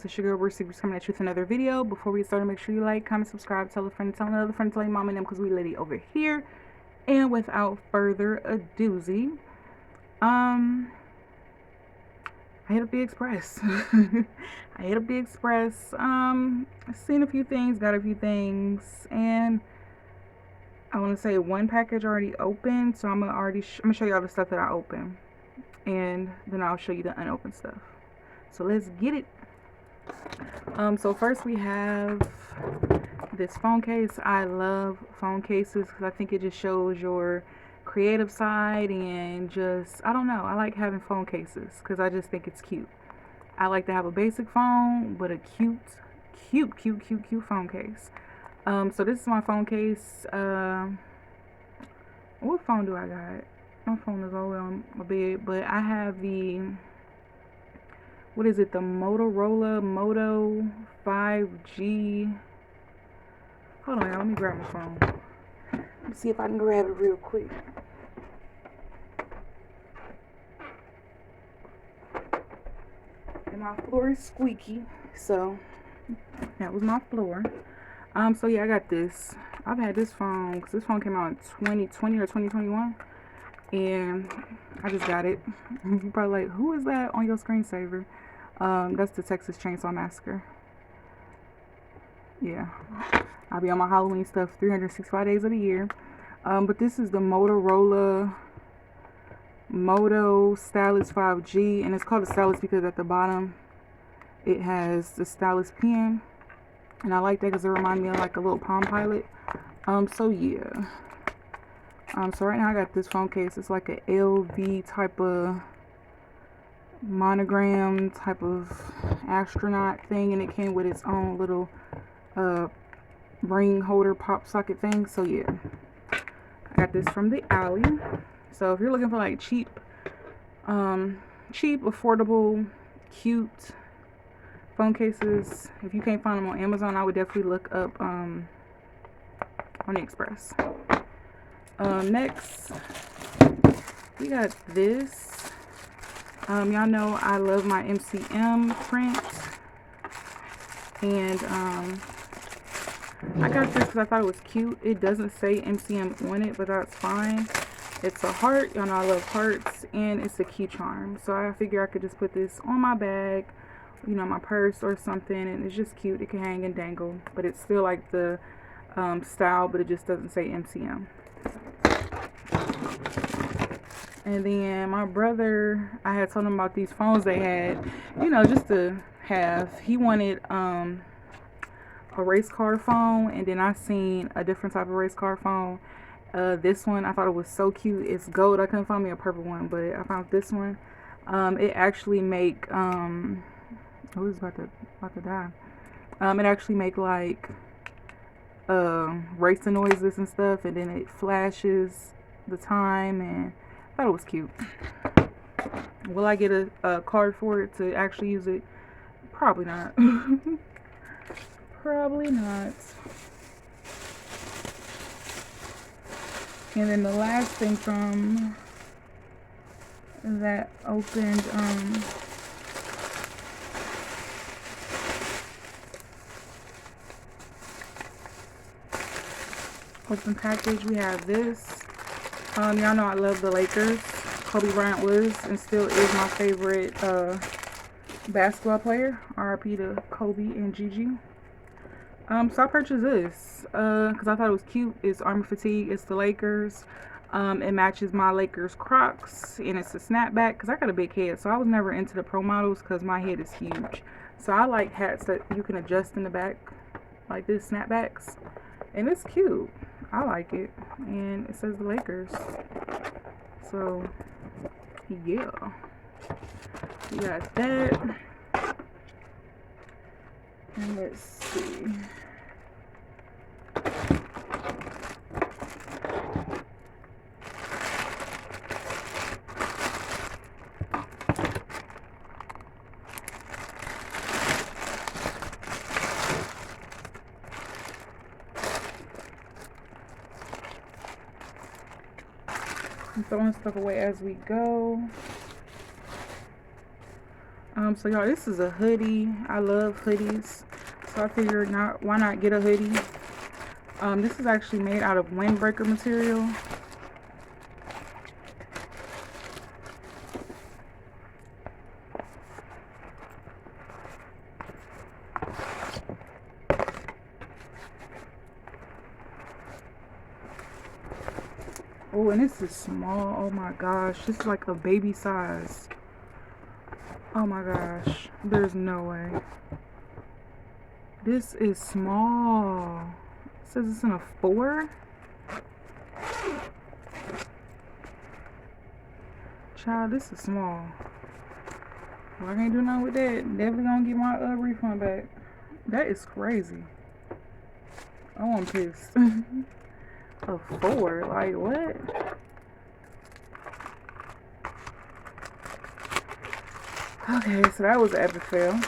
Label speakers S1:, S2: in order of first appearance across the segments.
S1: folks, it's your girl Bruce Secrets coming at you with another video. Before we get started, make sure you like, comment, subscribe, tell a friend, tell another friend, tell your mom and them, because we lady over here. And without further ado, I hit up the Express. I hit up the Express. Seen a few things, got a few things, and I want to say one package already opened, so I'm gonna show you all the stuff that I opened, and then I'll show you the unopened stuff. So let's get it. So first we have this phone case. I love phone cases because I think it just shows your creative side, and just, I don't know, I like having phone cases because I just think it's cute. I like to have a basic phone, but a cute phone case. So this is my phone case. What phone do I got? My phone is over on my bed, but I have the, what is it, the Motorola Moto 5G. Hold on, y'all, let me grab my phone. Let me see if I can grab it real quick. And my floor is squeaky, so that was my floor. So yeah, I got this. I've had this phone because this phone came out in 2020 or 2021, and I just got it. You're probably like, who is that on your screensaver? That's the Texas Chainsaw Massacre. Yeah, I'll be on my Halloween stuff 365 days of the year. But this is the Motorola Moto Stylus 5G, and it's called a stylus because at the bottom it has the stylus pen, and I like that because it reminds me of like a little Palm Pilot. So yeah. So right now I got this phone case. It's like a LV type of monogram type of astronaut thing, and it came with its own little ring holder pop socket thing. So yeah, I got this from the alley. So if you're looking for like cheap, affordable, cute phone cases, if you can't find them on Amazon, I would definitely look up on the Express. Next we got this. Y'all know I love my MCM print, and I got this because I thought it was cute. It doesn't say MCM on it, but that's fine. It's a heart. Y'all know I love hearts, and it's a key charm. So I figure I could just put this on my bag, you know, my purse or something, and it's just cute. It can hang and dangle, but it's still like the style, but it just doesn't say MCM. And then my brother, I had told him about these phones they had, you know, just to have. He wanted a race car phone, and then I seen a different type of race car phone. This one, I thought it was so cute. It's gold. I couldn't find me a purple one, but I found this one. It actually make oh, it's about to die. It actually make like racing noises and stuff, and then it flashes the time, and I thought it was cute. Will I get a card for it to actually use it? Probably not. Probably not. And then the last thing from that opened open package, we have this. Y'all know I love the Lakers. Kobe Bryant was and still is my favorite basketball player. RIP to Kobe and Gigi. So I purchased this because I thought it was cute. It's Army Fatigue. It's the Lakers. It matches my Lakers Crocs, and it's a snapback because I got a big head, so I was never into the pro models because my head is huge. So I like hats that you can adjust in the back, like this, snapbacks, and it's cute. I like it, and it says the Lakers. So yeah, we got that. And let's see. I'm throwing stuff away as we go. So y'all, this is a hoodie. I love hoodies, so I figured why not get a hoodie. This is actually made out of windbreaker material. Oh, and this is small. Oh my gosh, this is like a baby size. Oh my gosh, there's no way. This is small. It says it's in a 4. Child, this is small. Well, I can't do nothing with that. Definitely gonna get my refund back. That is crazy. Oh, I'm pissed. A 4? Like, what? Okay, so that was an epic fail.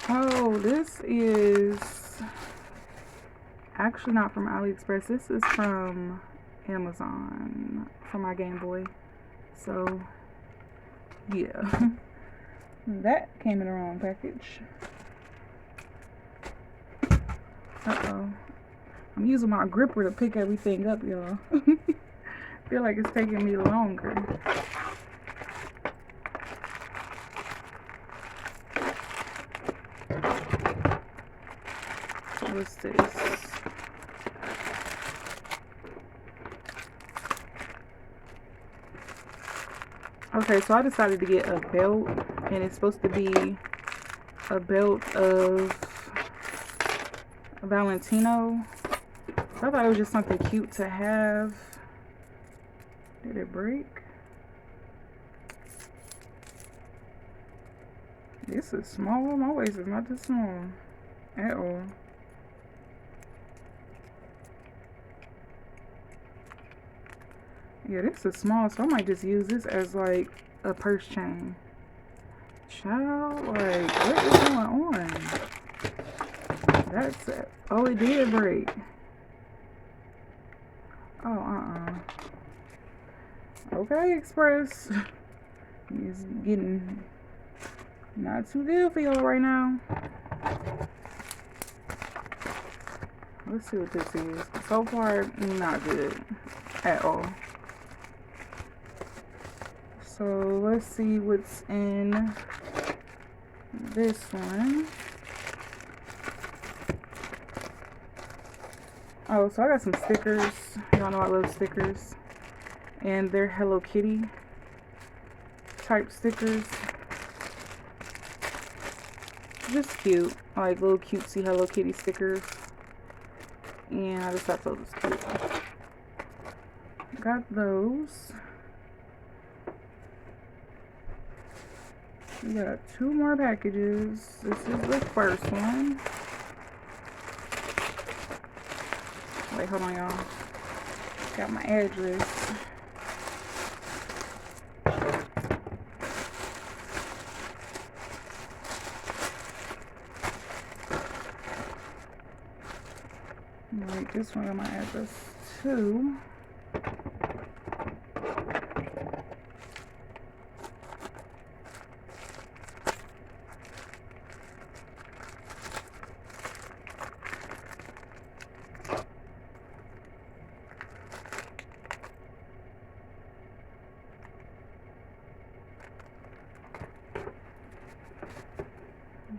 S1: Oh, this is actually not from AliExpress. This is from Amazon for my Game Boy. So, yeah. That came in the wrong package. Uh-oh. I'm using my gripper to pick everything up, y'all. Feel like it's taking me longer. What's this? Okay, so I decided to get a belt, and it's supposed to be a belt of Valentino. So I thought it was just something cute to have. Did it break? This is small. My waist is not this small at all. Yeah, this is small, so I might just use this as like a purse chain. Child, like, what is going on? That's it. Oh, it did break. Oh, Okay, Express. It's getting not too good for y'all right now. Let's see what this is. So far, not good at all. So let's see what's in this one. Oh, so I got some stickers. Y'all know I love stickers. And they're Hello Kitty type stickers. Just cute. Like little cutesy Hello Kitty stickers. And I just thought those was cute. Got those. We got 2 more packages. This is the first one. Wait, hold on, y'all. Got my address. Wait, this one got my address too.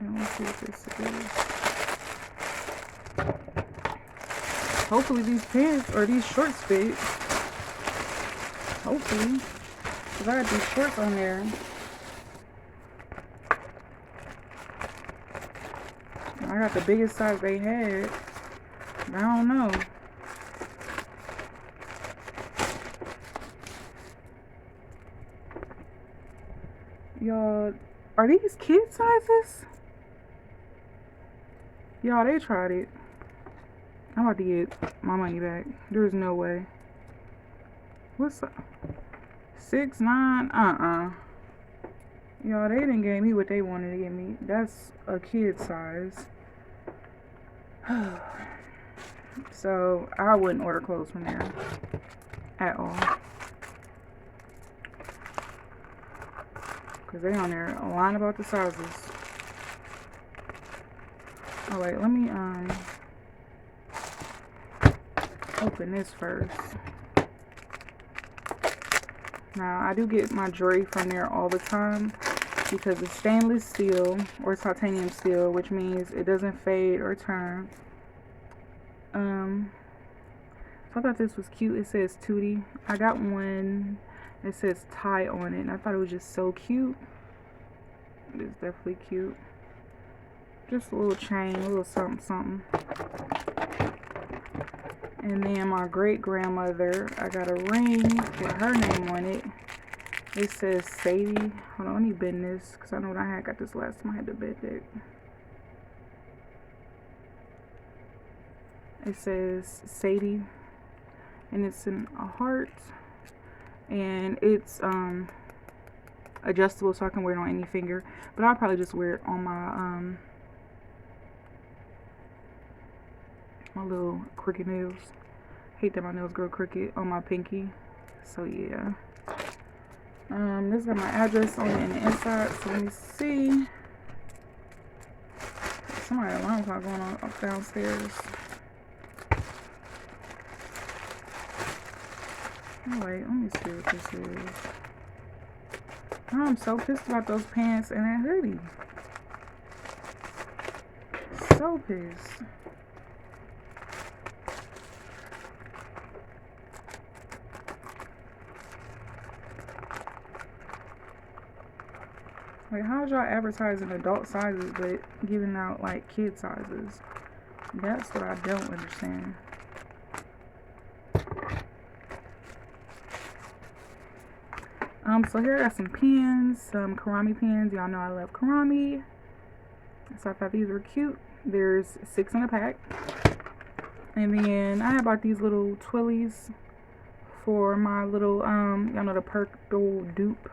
S1: Let's see what this is. Hopefully these pants or these shorts fit. Hopefully. Because I got these shorts on there. I got the biggest size they had. I don't know. Y'all, are these kid sizes? Y'all, they tried it. I'm about to get my money back. There's no way. What's up? 6'9"? Y'all, they didn't give me what they wanted to give me. That's a kid size. So, I wouldn't order clothes from there. At all. because they on there lying about the sizes. Oh wait, let me open this first. Now I do get my jewelry from there all the time because it's stainless steel or titanium steel, which means it doesn't fade or turn. So I thought this was cute. It says Tootie. I got one. It says Ty on it, and I thought it was just so cute. It's definitely cute. Just a little chain, a little something, something. And then my great grandmother, I got a ring with her name on it. It says Sadie. Hold on, let me bend this because I know when I got this last time I had to bend it. It says Sadie, and it's in a heart, and it's adjustable so I can wear it on any finger, but I'll probably just wear it on my my little crooked nails. Hate that my nails grow crooked on my pinky. So yeah. This got my address on it in the inside, so let me see. Somebody's alarm clock going on up downstairs. Oh wait, let me see what this is. Oh, I'm so pissed about those pants and that hoodie. So pissed. Like, how's y'all advertising adult sizes but giving out like kid sizes? That's what I don't understand. So here I got some pens, some Karami pens. Y'all know I love Karami. So I thought these were cute. There's 6 in a pack. And then I bought these little twillies for my little, y'all know the purple dupe,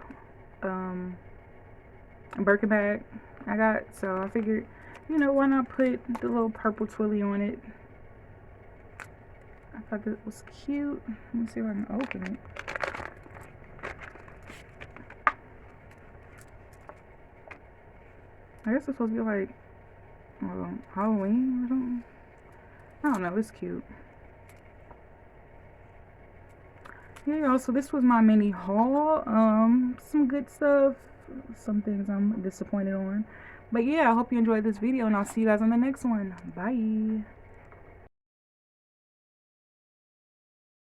S1: Birkin bag I got. So I figured, you know, why not put the little purple twilly on it? I thought that was cute. Let me see if I can open it. I guess it's supposed to be like Halloween or something. I don't know. It's cute. Yeah, y'all. So this was my mini haul. Some good stuff. Some things I'm disappointed on. But yeah, I hope you enjoyed this video, and I'll see you guys on the next one. Bye.